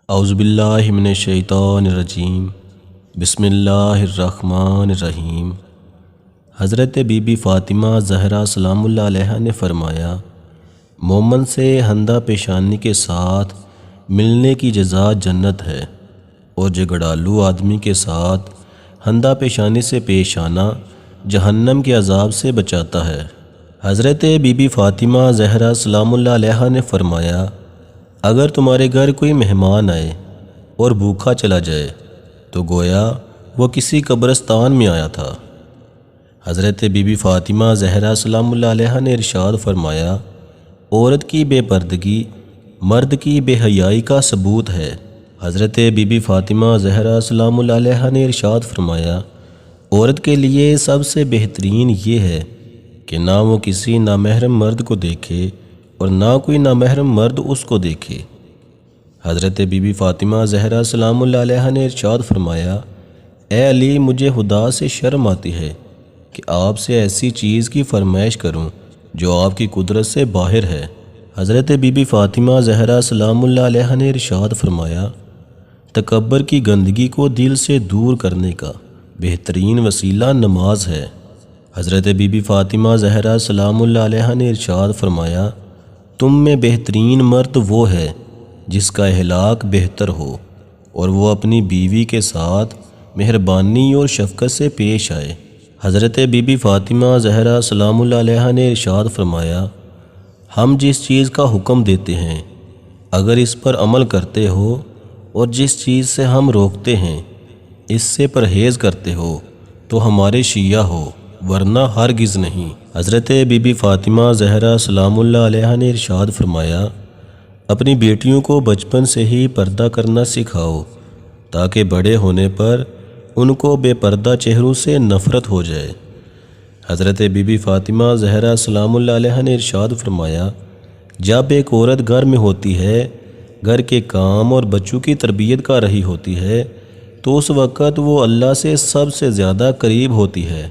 اعوذ باللہ من الشیطان الرجیم بسم اللہ الرحمن الرحیم۔ حضرت بی بی فاطمہ زہرا سلام اللہ علیہا نے فرمایا، مومن سے ہندہ پیشانی کے ساتھ ملنے کی جزا جنت ہے، اور جگڑالو آدمی کے ساتھ ہندہ پیشانی سے پیش آنا جہنم کے عذاب سے بچاتا ہے۔ حضرت بی بی فاطمہ زہرا سلام اللہ علیہا نے فرمایا، اگر تمہارے گھر کوئی مہمان آئے اور بھوکا چلا جائے تو گویا وہ کسی قبرستان میں آیا تھا۔ حضرت بی بی فاطمہ زہرا سلام اللہ علیہا نے ارشاد فرمایا، عورت کی بے پردگی مرد کی بے حیائی کا ثبوت ہے۔ حضرت بی بی فاطمہ زہرا سلام اللہ علیہا نے ارشاد فرمایا، عورت کے لیے سب سے بہترین یہ ہے کہ نہ وہ کسی نامحرم مرد کو دیکھے اور نہ کوئی نامحرم مرد اس کو دیکھے۔ حضرت بی بی فاطمہ زہرا سلام اللہ علیہا نے ارشاد فرمایا، اے علی، مجھے خدا سے شرم آتی ہے کہ آپ سے ایسی چیز کی فرمائش کروں جو آپ کی قدرت سے باہر ہے۔ حضرت بی بی فاطمہ زہرا سلام اللہ علیہا نے ارشاد فرمایا، تکبر کی گندگی کو دل سے دور کرنے کا بہترین وسیلہ نماز ہے۔ حضرت بی بی فاطمہ زہرا سلام اللہ علیہا نے ارشاد فرمایا، تم میں بہترین مرد وہ ہے جس کا اخلاق بہتر ہو اور وہ اپنی بیوی کے ساتھ مہربانی اور شفقت سے پیش آئے۔ حضرت بی بی فاطمہ زہرا سلام اللہ علیہا نے ارشاد فرمایا، ہم جس چیز کا حکم دیتے ہیں اگر اس پر عمل کرتے ہو اور جس چیز سے ہم روکتے ہیں اس سے پرہیز کرتے ہو تو ہمارے شیعہ ہو، ورنہ ہرگز نہیں۔ حضرت بی بی فاطمہ زہرا سلام اللہ علیہا نے ارشاد فرمایا، اپنی بیٹیوں کو بچپن سے ہی پردہ کرنا سکھاؤ تاکہ بڑے ہونے پر ان کو بے پردہ چہروں سے نفرت ہو جائے۔ حضرت بی بی فاطمہ زہرا سلام اللہ علیہا نے ارشاد فرمایا، جب ایک عورت گھر میں ہوتی ہے، گھر کے کام اور بچوں کی تربیت کر رہی ہوتی ہے، تو اس وقت وہ اللہ سے سب سے زیادہ قریب ہوتی ہے۔